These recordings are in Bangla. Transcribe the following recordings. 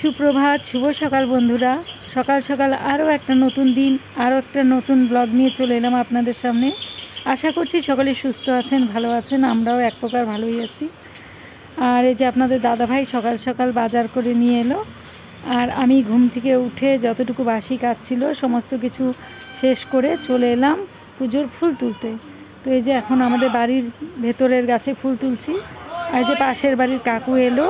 সুপ্রভাত, শুভ সকাল বন্ধুরা। সকাল সকাল আরও একটা নতুন দিন, আরও একটা নতুন ব্লগ নিয়ে চলে এলাম আপনাদের সামনে। আশা করছি সকলে সুস্থ আছেন, ভালো আছেন, আমরাও এক প্রকার ভালোই আছি। আর এই যে আপনাদের দাদাভাই সকাল সকাল বাজার করে নিয়ে এলো, আর আমি ঘুম থেকে উঠে যতটুকু বাসি কাজ ছিল সমস্ত কিছু শেষ করে চলে এলাম পুজোর ফুল তুলতে। তো এই যে এখন আমাদের বাড়ির ভেতরের গাছে ফুল তুলছি। আর যে পাশের বাড়ির কাকু এলো,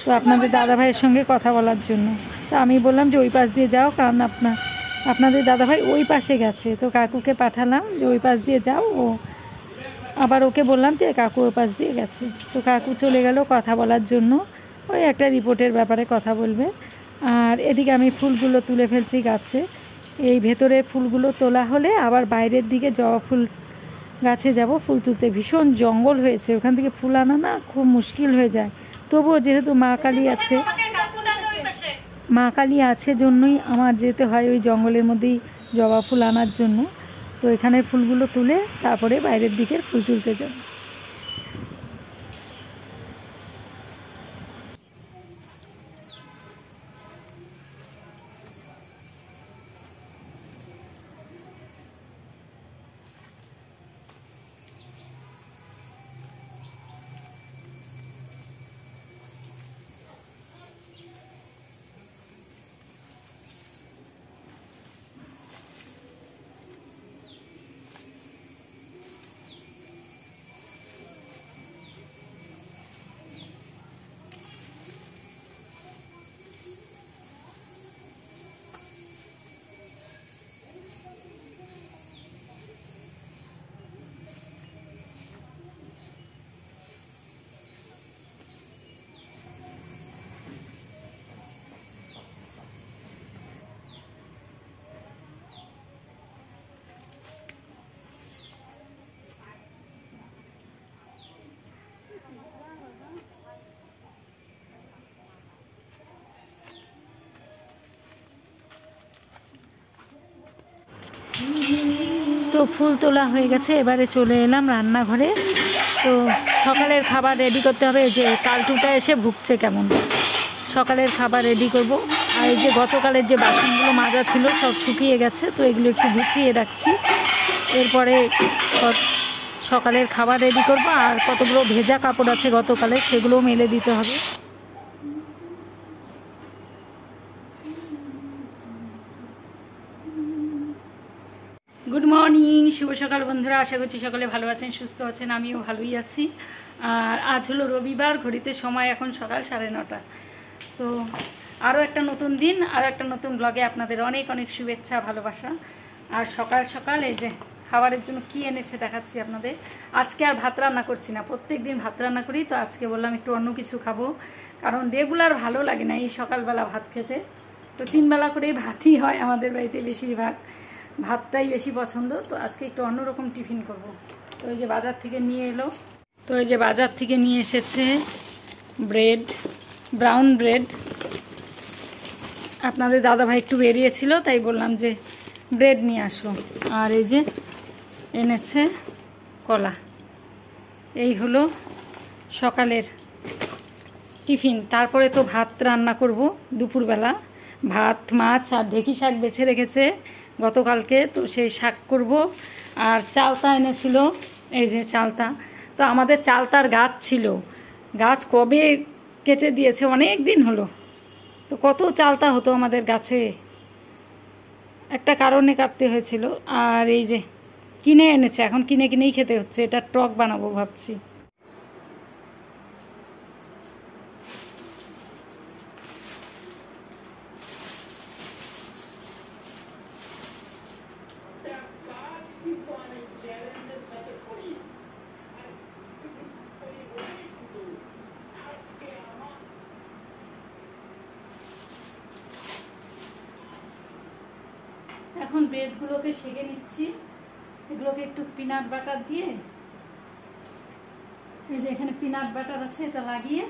তো আপনাদের দাদাভাইয়ের সঙ্গে কথা বলার জন্য। তো আমি বললাম যে ওই পাশ দিয়ে যাও, কারণ আপনাদের দাদাভাই ওই পাশে গেছে। তো কাকুকে পাঠালাম যে ওই পাশ দিয়ে যাও, ও আবার ওকে বললাম যে কাকু ওই পাশ দিয়ে গেছে। তো কাকু চলে গেল কথা বলার জন্য, ওই একটা রিপোর্টের ব্যাপারে কথা বলবে। আর এদিকে আমি ফুলগুলো তুলে ফেলছি গাছে। এই ভেতরের ফুলগুলো তোলা হলে আবার বাইরের দিকে জবা ফুল গাছে যাব ফুল তুলতে। ভীষণ জঙ্গল হয়েছে, ওখান থেকে ফুল আনা না খুব মুশকিল হয়ে যায়। তবুও যেহেতু মা কালী আছে জন্যই আমার যেতে হয় ওই জঙ্গলের মধ্যেই জবা ফুল আনার জন্য। তো এখানের ফুলগুলো তুলে তারপরে বাইরের দিকের ফুল তুলতে যাব। তো ফুল তোলা হয়ে গেছে, এবারে চলে এলাম রান্নাঘরে। তো সকালের খাবার রেডি করতে হবে। যে কালটুটা এসে ভুগছে কেমন, সকালের খাবার রেডি করব। আর এই যে গতকালের যে বাসনগুলো মাজা ছিল সব শুকিয়ে গেছে, তো এগুলো একটু গুছিয়ে রাখছি। এরপরে সকালের খাবার রেডি করব। আর কতগুলো ভেজা কাপড় আছে গতকালের, সেগুলোও মেলে দিতে হবে। গুড মর্নিং, শুভ সকাল বন্ধুরা। আশা করছি সকলে ভালো আছেন, সুস্থ আছেন, আমিও ভালোই আছি। আর আজ হলো রবিবার, ঘড়িতে সময় এখন সকাল 9:30। তো আরও একটা নতুন দিন, আরও একটা নতুন ব্লগে আপনাদের অনেক অনেক শুভেচ্ছা, ভালোবাসা। আর সকাল সকাল এই যে খাবারের জন্য কি এনেছে দেখাচ্ছি আপনাদের। আজকে আর ভাত রান্না করছি না, প্রত্যেক দিন ভাত রান্না করি। তো আজকে বললাম একটু অন্য কিছু খাবো, কারণ রেগুলার ভালো লাগে না এই সকালবেলা ভাত খেতে। তো 3 বেলা করেই ভাতই হয় আমাদের বাড়িতে, বেশিরভাগ ভাতটাই বেশি পছন্দ। তো আজকে একটু অন্যরকম টিফিন করব। তো এই যে বাজার থেকে নিয়ে এলো, তো এই যে বাজার থেকে নিয়ে এসেছে ব্রেড, ব্রাউন ব্রেড। আপনাদের দাদাভাই একটু বেরিয়েছিল, তাই বললাম যে ব্রেড নিয়ে আসো। আর এই যে এনেছে কলা। এই হলো সকালের টিফিন। তারপরে তো ভাত রান্না করব দুপুরবেলা। ভাত, মাছ আর ঢেঁকি শাক বেছে রেখেছে গতকালকে, তো সেই শাক করব। আর চালতা এনেছিল, এই যে চালতা। তো আমাদের চালতার গাছ ছিল, গাছ কবে কেটে দিয়েছে, অনেক দিন হলো। তো কত চালতা হতো আমাদের গাছে, একটা কারণে কাটতে হয়েছিল। আর এই যে কিনে এনেছে, এখন কিনে কিনেই খেতে হচ্ছে। এটা টক বানাবো ভাবছি। এখন ব্রেডগুলোকে সেঁকে নিচ্ছি। এগুলোকে একটু পিনাট বাটার দিয়ে, এই যে এখানে পিনাট বাটার আছে, এটা লাগিয়ে,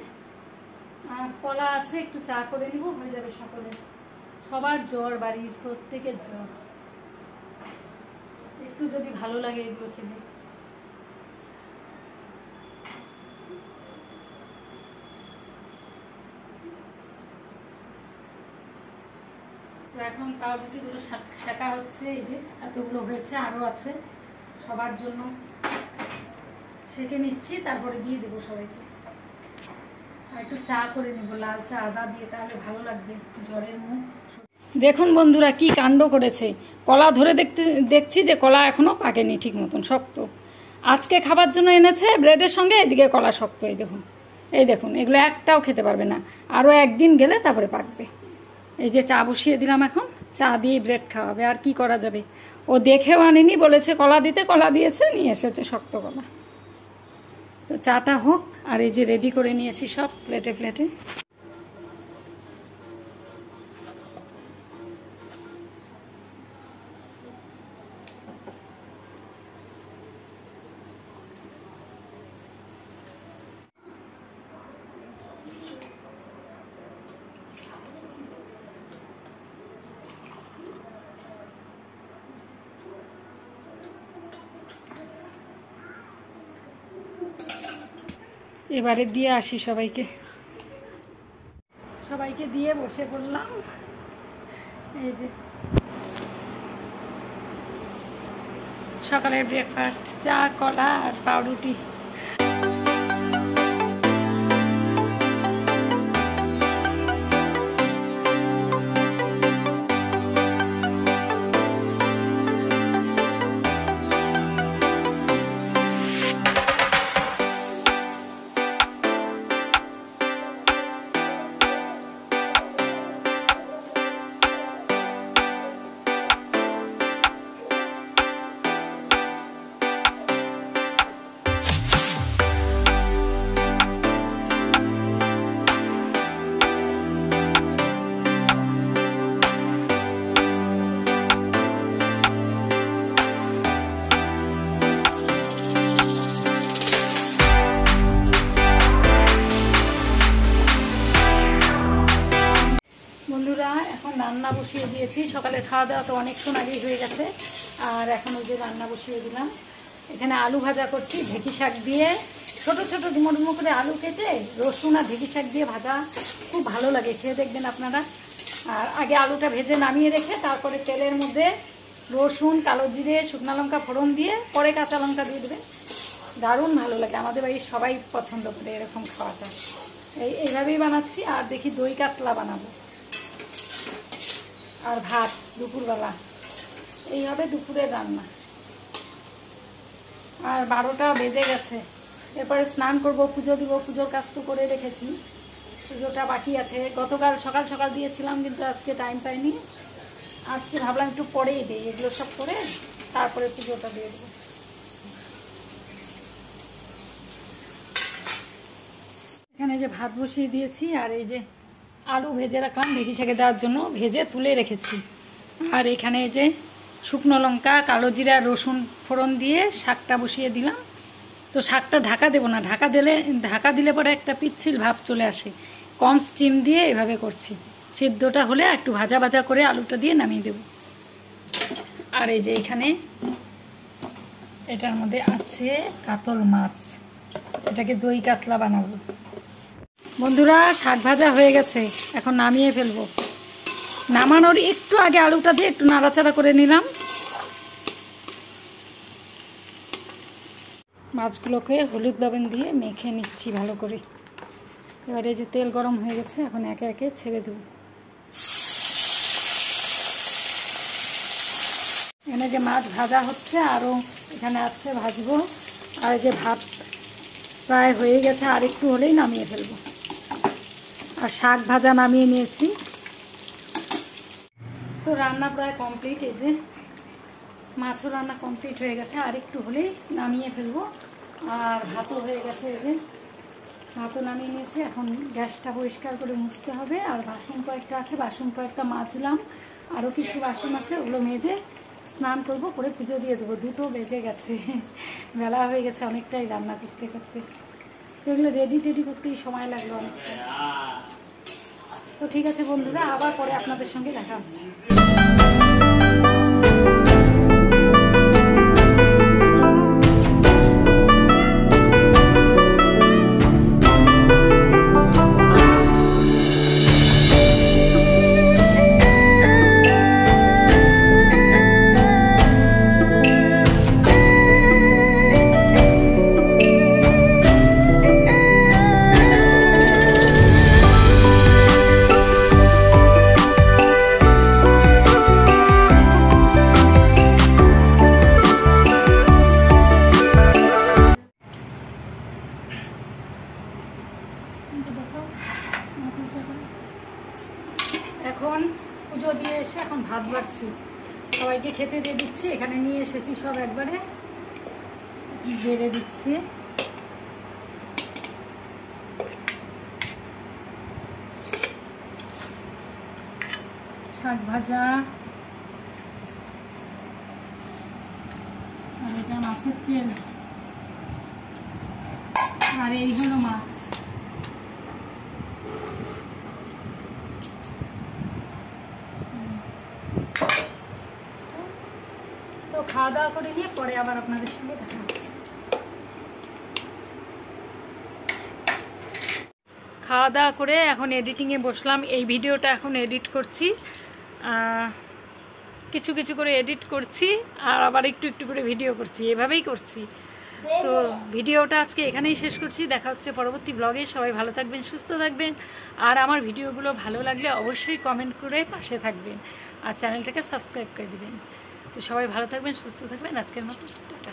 আর কলা আছে, একটু চা করে নিব, হয়ে যাবে সকলে। সবার জ্বর, বাড়ির প্রত্যেকের জ্বর। একটু যদি ভালো লাগে এগুলো খেলে। তো এখন পাউরুটিগুলো শেখা হচ্ছে, এই যে এতগুলো হয়েছে, আরও আছে সবার জন্য সেঁকে নিচ্ছি, তারপরে দিয়ে দেবো সবাইকে। আর একটু চা করে নেবো, লাল চা আদা দিয়ে, তাহলে ভালো লাগবে জ্বরের মুখ। দেখুন বন্ধুরা কি কাণ্ড করেছে, কলা ধরে দেখছি যে কলা এখনও পাকেনি ঠিক মতন, শক্ত। আজকে খাবার জন্য এনেছে ব্রেডের সঙ্গে, এদিকে কলা শক্ত। এই দেখুন এগুলো একটাও খেতে পারবে না, আরও একদিন গেলে তারপরে পাকবে। এই যে চা বসিয়ে দিলাম, এখন চা দিয়ে ব্রেড খাওয়াবে, আর কি করা যাবে। ও দেখেও আনেনি, বলেছে কলা দিতে, কলা দিয়েছে, নিয়ে এসেছে শক্ত কলা। তো চাটা হোক, আর এই যে রেডি করে নিয়েছি সব প্লেটে প্লেটে। এবারে দিয়ে আসি সবাইকে, দিয়ে বসে পড়লাম। এই যে সকালের ব্রেকফাস্ট, চা, কলা আর পাউরুটি। এখন রান্না বসিয়ে দিয়েছি, সকালে খাওয়া দাওয়া তো অনেকক্ষণ আগেই হয়ে গেছে। আর এখন ওই যে রান্না বসিয়ে দিলাম, এখানে আলু ভাজা করছি ঢেঁকি শাক দিয়ে, ছোট ছোট ডুমো ডুমো করে আলু কেটে রসুন আর ঢেঁকি শাক দিয়ে ভাজা, খুব ভালো লাগে, খেয়ে দেখবেন আপনারা। আর আগে আলুটা ভেজে নামিয়ে রেখে তারপরে তেলের মধ্যে রসুন, কালো জিরে, শুকনো লঙ্কা ফোড়ন দিয়ে পরে কাঁচা লঙ্কা দিয়ে দেবেন, দারুণ ভালো লাগে। আমাদের বাড়ির সবাই পছন্দ করে এরকম খাওয়াটা। এইভাবেই বানাচ্ছি। আর দেখি দই কাতলা বানাবো, আর ভাত দুপুরবেলা, এই হবে দুপুরের রান্না। আর 12টা বেজে গেছে, এরপরে স্নান করব, পুজো দিব। পুজোর কাজ তো করে রেখেছি, পুজোটা বাকি আছে। গতকাল সকাল সকাল দিয়েছিলাম, কিন্তু আজকে টাইম পাইনি। আজকে ভাবলাম একটু পরেই দিই, এগুলো সব করে তারপরে পুজোটা দিয়ে দেবো। এখানে যে ভাত বসিয়ে দিয়েছি, আর এই যে আলু ভেজে রাখলাম ঢেঁকি শাকে দেওয়ার জন্য, ভেজে তুলে রেখেছি। আর এখানে যে শুকনো লঙ্কা, কালো জিরা, রসুন ফোড়ন দিয়ে শাকটা বসিয়ে দিলাম। তো শাকটা ঢাকা দেবো না, ঢাকা দিলে পরে একটা পিচ্ছিল ভাব চলে আসে। কম স্টিম দিয়ে এভাবে করছি, সিদ্ধটা হলে একটু ভাজা ভাজা করে আলুটা দিয়ে নামিয়ে দেব। আর এই যে এখানে এটার মধ্যে আছে কাতল মাছ, এটাকে দই কাতলা বানাবো। বন্ধুরা শাক ভাজা হয়ে গেছে, এখন নামিয়ে ফেলবো। নামানোর একটু আগে আলুটা দিয়ে একটু নাড়াচাড়া করে নিলাম। মাছগুলোকে হলুদ লবণ দিয়ে মেখে নিচ্ছি ভালো করে। এবারে যে তেল গরম হয়ে গেছে, এখন একে একে ছেড়ে দেব। এখানে যে মাছ ভাজা হচ্ছে, আরও এখানে আছে ভাজবো। আর যে ভাত প্রায় হয়ে গেছে, আর একটু হলেই নামিয়ে ফেলবো। আর শাক ভাজা নামিয়ে নিয়েছি। তো রান্না প্রায় কমপ্লিট, এই যে মাছও রান্না কমপ্লিট হয়ে গেছে, আর একটু হলেই নামিয়ে ফেলবো। আর ভাতও হয়ে গেছে, এই যে ভাতও নামিয়ে নিয়েছি। এখন গ্যাসটা পরিষ্কার করে মুছতে হবে। আর বাসন কয়েকটা আছে, বাসন কয়েকটা মাজলাম, আরও কিছু বাসন আছে, ওগুলো মেজে স্নান করবো, করে পুজো দিয়ে দেবো। 2টো বেজে গেছে, বেলা হয়ে গেছে অনেকটাই রান্না করতে করতে। তো এগুলো রেডি করতেই সময় লাগলো অনেকটা। তো ঠিক আছে বন্ধুরা, আবার পরে আপনাদের সঙ্গে দেখা হচ্ছে। এখন পুজো দিয়ে এসে এখন ভাত বাড়ছি, সবাইকে খেতে দিয়ে দিচ্ছি। এখানে নিয়ে এসেছি সব একবারে বেড়ে দিচ্ছি। শাক ভাজা, আর এটা মাছের তেল, আর এই হলো মাছ। তো খাওয়া দাওয়া করে নিয়ে পরে আবার আপনাদের সঙ্গে দেখা হচ্ছে। খাওয়া দাওয়া করে এখন এডিটিংয়ে বসলাম। এই ভিডিওটা এখন এডিট করছি, কিছু কিছু করে এডিট করছি আর আবার একটু একটু করে ভিডিও করছি, এভাবেই করছি। তো ভিডিওটা আজকে এখানেই শেষ করছি। দেখা হচ্ছে পরবর্তী ব্লগে। সবাই ভালো থাকবেন, সুস্থ থাকবেন, আর আমার ভিডিওগুলো ভালো লাগলে অবশ্যই কমেন্ট করে পাশে থাকবেন আর চ্যানেলটাকে সাবস্ক্রাইব করে দিবেন। তো সবাই ভালো থাকবেন, সুস্থ থাকবেন। আজকের মতো টাটা।